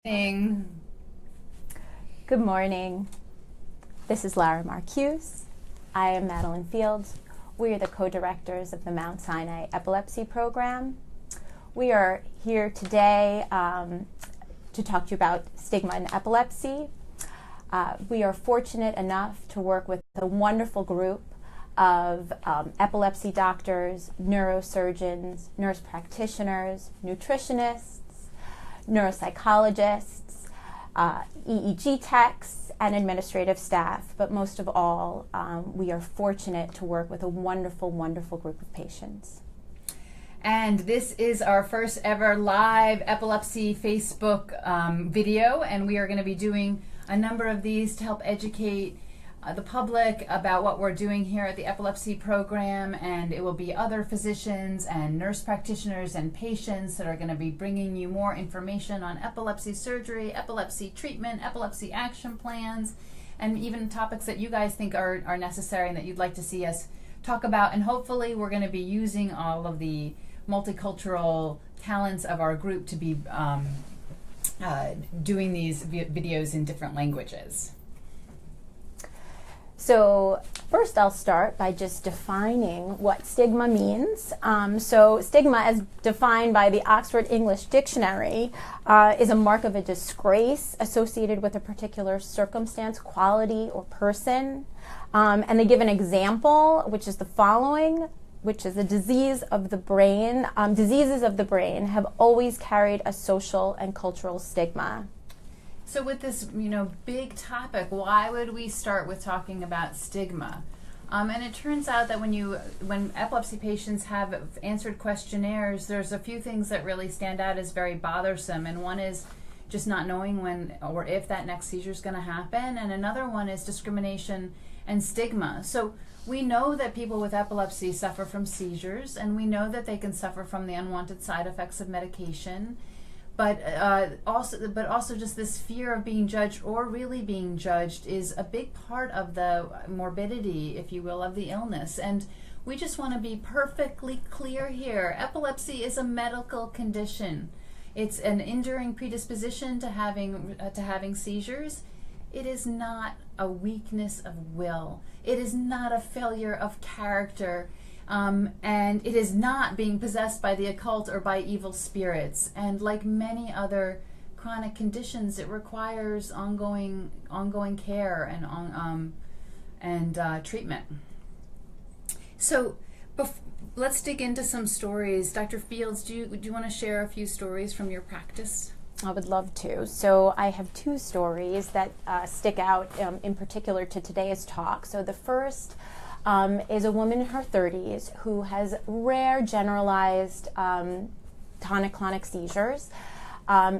Thing. Good morning. This is Lara Marcuse. I am Madeline Fields. We are the co-directors of the Mount Sinai Epilepsy Program. We are here today to talk to you about stigma in epilepsy. We are fortunate enough to work with a wonderful group of epilepsy doctors, neurosurgeons, nurse practitioners, nutritionists, neuropsychologists, EEG techs, and administrative staff. But most of all, we are fortunate to work with a wonderful, wonderful group of patients. And this is our first ever live epilepsy Facebook video, and we are going to be doing a number of these to help educate the public about what we're doing here at the epilepsy program. And it will be other physicians and nurse practitioners and patients that are going to be bringing you more information on epilepsy surgery, epilepsy treatment, epilepsy action plans, and even topics that you guys think are necessary and that you'd like to see us talk about. And hopefully we're going to be using all of the multicultural talents of our group to be doing these videos in different languages. So first I'll start by just defining what stigma means. So stigma, as defined by the Oxford English Dictionary, is a mark of a disgrace associated with a particular circumstance, quality, or person. And they give an example, which is the following, which is a disease of the brain. Diseases of the brain have always carried a social and cultural stigma. So with this, big topic, why would we start with talking about stigma? And it turns out that when epilepsy patients have answered questionnaires, there's a few things that really stand out as very bothersome. And one is just not knowing when or if that next seizure is going to happen. And another one is discrimination and stigma. So we know that people with epilepsy suffer from seizures, and we know that they can suffer from the unwanted side effects of medication. But also just this fear of being judged or really being judged is a big part of the morbidity, if you will, of the illness. And we just want to be perfectly clear here. Epilepsy is a medical condition. It's an enduring predisposition to having seizures. It is not a weakness of will. It is not a failure of character. And it is not being possessed by the occult or by evil spirits. And like many other chronic conditions, it requires ongoing care and treatment. So let's dig into some stories. Dr. Fields, do you want to share a few stories from your practice? I would love to. So I have two stories that stick out in particular to today's talk. So the first is a woman in her 30s who has rare generalized tonic-clonic seizures.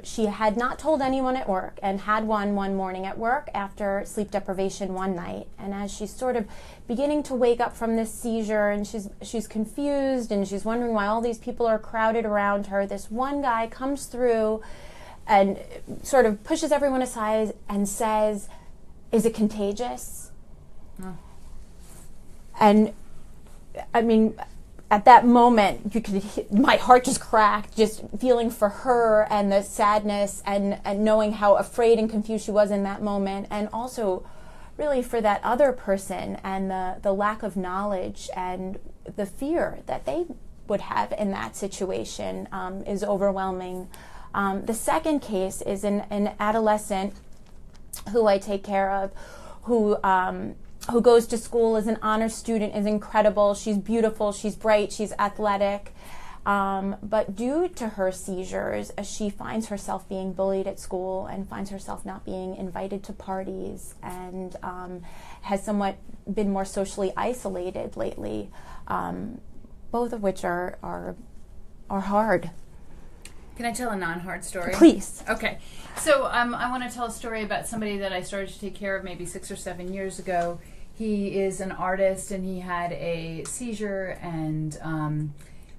She had not told anyone at work and had one morning at work after sleep deprivation one night. And as she's sort of beginning to wake up from this seizure, and she's confused and she's wondering why all these people are crowded around her, this one guy comes through and sort of pushes everyone aside and says, "Is it contagious?" Oh. And I mean, at that moment, my heart just cracked, just feeling for her and the sadness and knowing how afraid and confused she was in that moment. And also really for that other person and the lack of knowledge and the fear that they would have in that situation is overwhelming. The second case is an adolescent who I take care of, who goes to school as an honor student, is incredible. She's beautiful, she's bright, she's athletic. But due to her seizures, she finds herself being bullied at school and finds herself not being invited to parties and has somewhat been more socially isolated lately, both of which are hard. Can I tell a non-hard story? Please. Okay. So I want to tell a story about somebody that I started to take care of maybe 6 or 7 years ago. He is an artist, and he had a seizure, and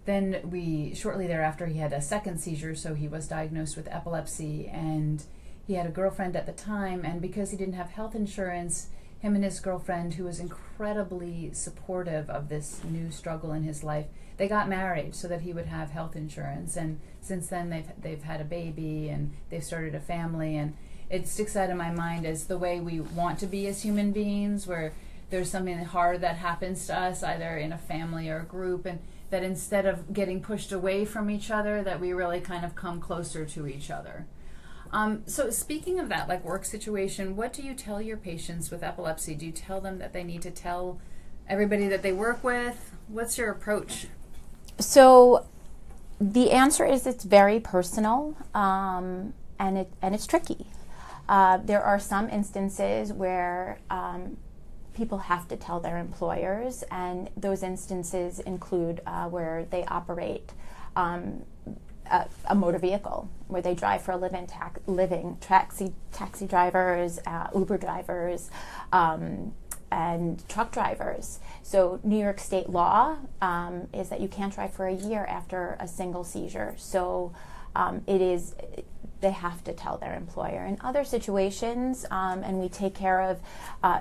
then shortly thereafter, he had a second seizure, so he was diagnosed with epilepsy, and he had a girlfriend at the time, and because he didn't have health insurance, him and his girlfriend, who was incredibly supportive of this new struggle in his life, they got married so that he would have health insurance. And since then, they've had a baby and they've started a family. And it sticks out in my mind as the way we want to be as human beings, where there's something hard that happens to us, either in a family or a group, and that instead of getting pushed away from each other, that we really kind of come closer to each other. So speaking of that, like work situation, what do you tell your patients with epilepsy? Do you tell them that they need to tell everybody that they work with? What's your approach? So the answer is it's very personal, and it's tricky. There are some instances where people have to tell their employers, and those instances include where they operate a motor vehicle, where they drive for a living, taxi drivers, Uber drivers, and truck drivers. So New York state law is that you can't drive for a year after a single seizure. So they have to tell their employer. In other situations, and we take care of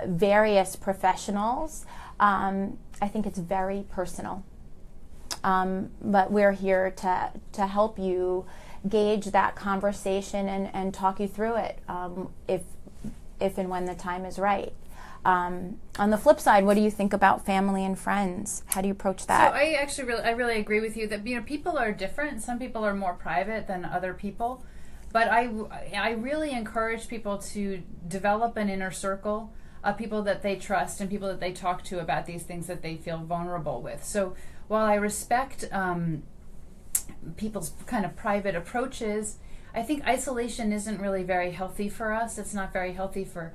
various professionals, I think it's very personal. But we're here to help you gauge that conversation and talk you through it if and when the time is right. On the flip side, what do you think about family and friends? How do you approach that? So I really agree with you that people are different. Some people are more private than other people, but I really encourage people to develop an inner circle of people that they trust and people that they talk to about these things that they feel vulnerable with. So while I respect people's kind of private approaches, I think isolation isn't really very healthy for us. It's not very healthy for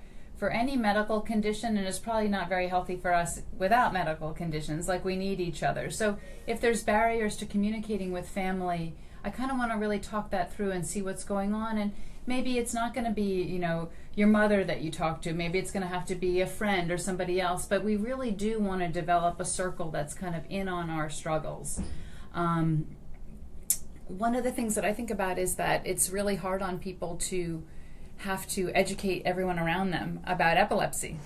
any medical condition, and it's probably not very healthy for us without medical conditions. Like, we need each other. So if there's barriers to communicating with family, I kind of want to really talk that through and see what's going on. And maybe it's not going to be, your mother that you talk to. Maybe it's going to have to be a friend or somebody else. But we really do want to develop a circle that's kind of in on our struggles. One of the things that I think about is that it's really hard on people to have to educate everyone around them about epilepsy.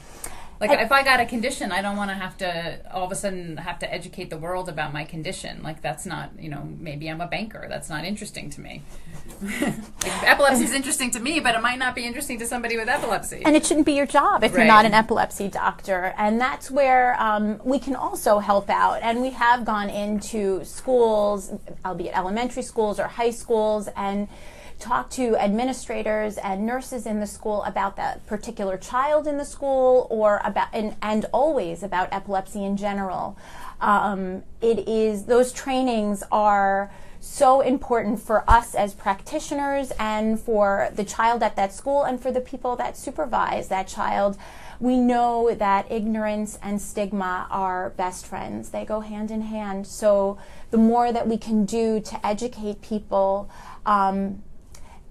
Like, if I got a condition, I don't want to have to all of a sudden have to educate the world about my condition. Like, that's not, maybe I'm a banker. That's not interesting to me. Epilepsy is interesting to me, but it might not be interesting to somebody with epilepsy. And it shouldn't be your job if Right. you're not an epilepsy doctor. And that's where we can also help out. And we have gone into schools, albeit elementary schools or high schools, and talk to administrators and nurses in the school about that particular child in the school, or about and always about epilepsy in general. Those trainings are so important for us as practitioners and for the child at that school and for the people that supervise that child. We know that ignorance and stigma are best friends. They go hand in hand. So the more that we can do to educate people,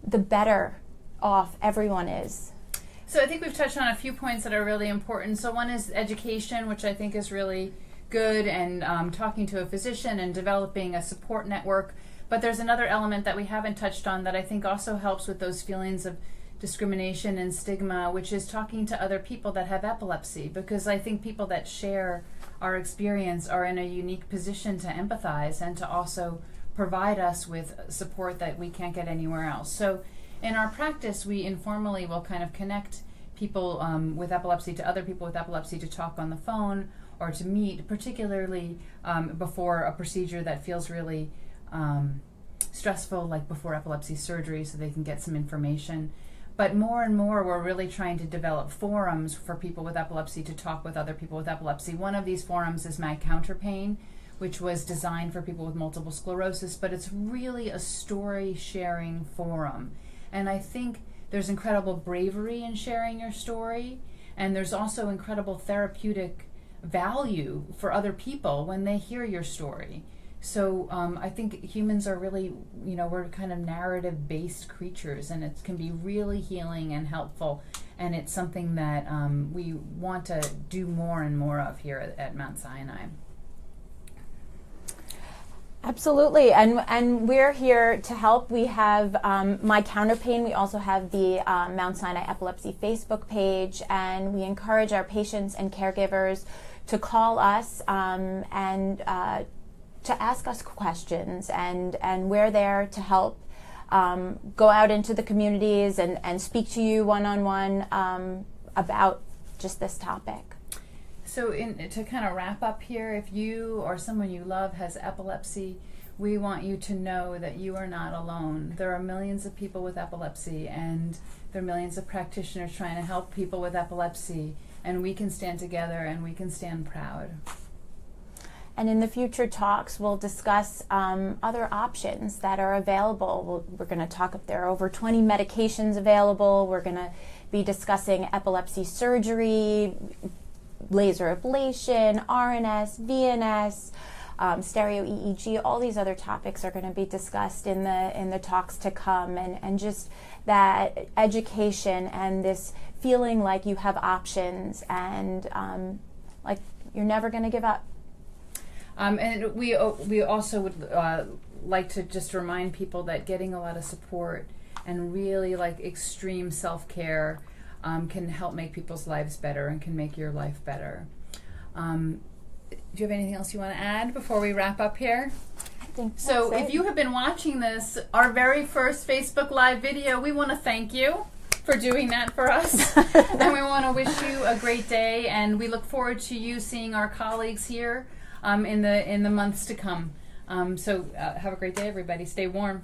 the better off everyone is. So I think we've touched on a few points that are really important. So one is education, which I think is really good, and talking to a physician and developing a support network. But there's another element that we haven't touched on that I think also helps with those feelings of discrimination and stigma, which is talking to other people that have epilepsy, because I think people that share our experience are in a unique position to empathize and to also provide us with support that we can't get anywhere else. So in our practice, we informally will kind of connect people with epilepsy to other people with epilepsy to talk on the phone or to meet, particularly before a procedure that feels really stressful, like before epilepsy surgery, so they can get some information. But more and more, we're really trying to develop forums for people with epilepsy to talk with other people with epilepsy. One of these forums is Mad Counterpain, which was designed for people with multiple sclerosis, but it's really a story-sharing forum. And I think there's incredible bravery in sharing your story, and there's also incredible therapeutic value for other people when they hear your story. So I think humans are really, we're kind of narrative-based creatures, and it can be really healing and helpful, and it's something that we want to do more and more of here at Mount Sinai. Absolutely, and we're here to help. We have My Counterpain. We also have the Mount Sinai Epilepsy Facebook page, and we encourage our patients and caregivers to call us and to ask us questions, and we're there to help go out into the communities and speak to you one-on-one about just this topic. So to kind of wrap up here, if you or someone you love has epilepsy, we want you to know that you are not alone. There are millions of people with epilepsy, and there are millions of practitioners trying to help people with epilepsy, and we can stand together and we can stand proud. And in the future talks, we'll discuss other options that are available. We're going to talk, there are over 20 medications available. We're going to be discussing epilepsy surgery, laser ablation, RNS, VNS, stereo EEG. All these other topics are going to be discussed in the talks to come, and just that education and this feeling like you have options and like you're never going to give up. And we also would like to just remind people that getting a lot of support and really like extreme self-care can help make people's lives better and can make your life better. Do you have anything else you want to add before we wrap up here? I think that's so. it. If you have been watching this, our very first Facebook Live video, we want to thank you for doing that for us. And we want to wish you a great day, and we look forward to you seeing our colleagues here in the months to come. So have a great day, everybody. Stay warm.